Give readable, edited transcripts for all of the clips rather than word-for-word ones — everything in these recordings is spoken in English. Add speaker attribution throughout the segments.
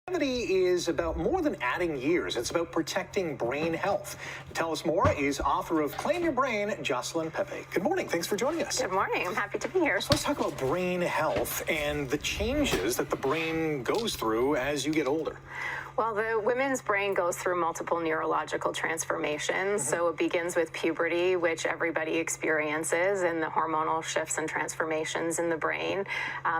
Speaker 1: Longevity is about more than adding years. It's about protecting brain health. To tell us more is author of Claim Your Brain, Jocelyn Pepe. Good morning. Thanks for joining us.
Speaker 2: Good morning. I'm happy to be here.
Speaker 1: So let's talk about brain health and the changes that the brain goes through as you get older.
Speaker 2: Well, the women's brain goes through multiple neurological transformations. So it begins with puberty, which everybody experiences, and the hormonal shifts and transformations in the brain.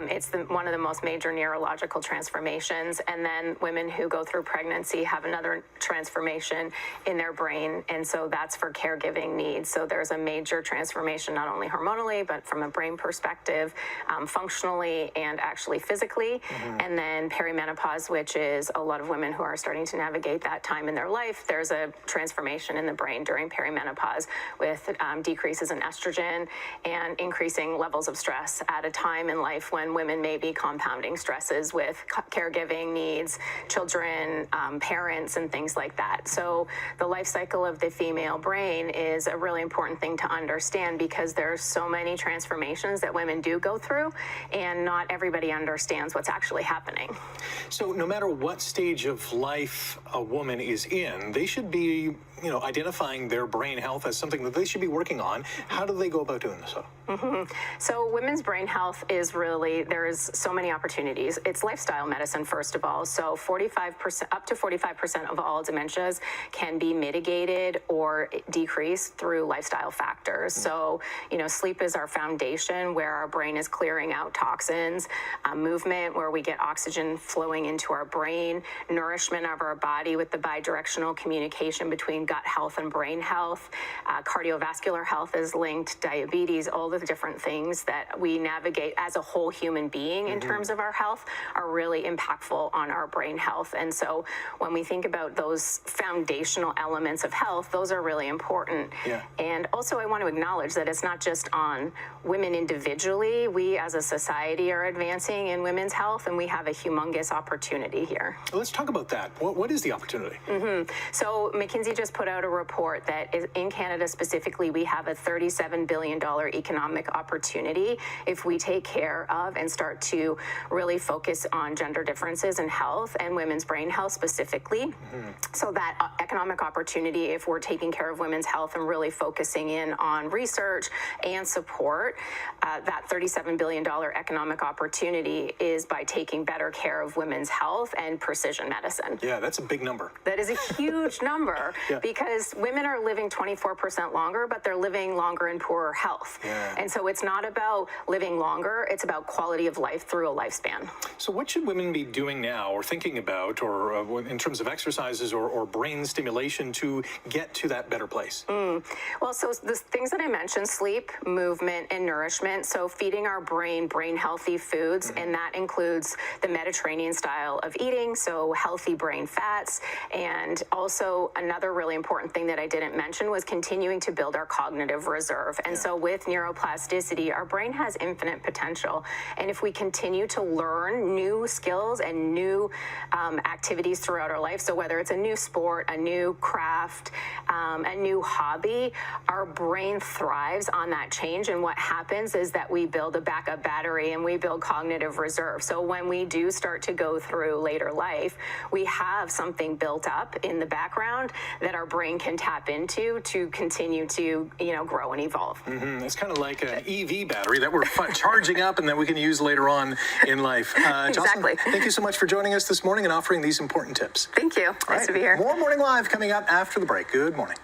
Speaker 2: It's one of the most major neurological transformations. And then women who go through pregnancy have another transformation in their brain. And so that's for caregiving needs. So there's a major transformation, not only hormonally, but from a brain perspective, functionally and actually physically. And then perimenopause, which is a lot of women who are starting to navigate that time in their life. There's a transformation in the brain during perimenopause with decreases in estrogen and increasing levels of stress at a time in life when women may be compounding stresses with caregiving needs, children, parents, and things like that. So the life cycle of the female brain is a really important thing to understand because there's so many transformations that women do go through, and not everybody understands what's actually happening.
Speaker 1: So no matter what stage of life a woman is in, they should be, identifying their brain health as something that they should be working on. How do they go about doing so?
Speaker 2: So women's brain health is really, there's so many opportunities. It's lifestyle medicine, first of all. So 45%, up to 45% of all dementias can be mitigated or decreased through lifestyle factors. So, sleep is our foundation, where our brain is clearing out toxins, movement, where we get oxygen flowing into our brain, nourishment of our body with the bidirectional communication between gut health and brain health. Cardiovascular health is linked, diabetes, all the different things that we navigate as a whole human being in terms of our health are really impactful on our brain health. And so when we think about those foundational elements of health, those are really important.
Speaker 1: Yeah.
Speaker 2: And also I want to acknowledge that it's not just on women individually. We as a society are advancing in women's health, and we have a humongous opportunity here.
Speaker 1: Let's talk about that. What is the opportunity?
Speaker 2: So McKinsey just put out a report that in Canada specifically, we have a $37 billion economic opportunity if we take care of and start to really focus on gender differences in health and women's brain health specifically. So that economic opportunity, if we're taking care of women's health and really focusing in on research and support, that $37 billion economic opportunity is by taking better care of women's health and precision medicine.
Speaker 1: Yeah, that's a big number.
Speaker 2: That is a huge number because women are living 24% longer, but they're living longer in poorer health. And so it's not about living longer, it's about quality of life through a lifespan.
Speaker 1: So what should women be doing now or thinking about or in terms of exercises or brain stimulation to get to that better place?
Speaker 2: Well, so the things that I mentioned, sleep, movement, and nourishment. So feeding our brain healthy foods, and that includes the Mediterranean style of eating, so healthy brain fats. And also another really important thing that I didn't mention was continuing to build our cognitive reserve. And so with neuroplasticity, our brain has infinite potential. And if we continue to learn new skills and new activities throughout our life, so whether it's a new sport, a new craft, a new hobby, our brain thrives on that change. And what happens is that we build a backup battery and we build cognitive reserve. So when we do start to go through later life, we have something built up in the background that our brain can tap into to continue to, grow and evolve.
Speaker 1: It's kind of like an EV battery that we're charging up and that we can use later on in life.
Speaker 2: Exactly.
Speaker 1: Jocelyn, thank you so much for joining us this morning and offering these important tips.
Speaker 2: Thank you. Nice to be here.
Speaker 1: More Morning Live coming up after the break. Good morning.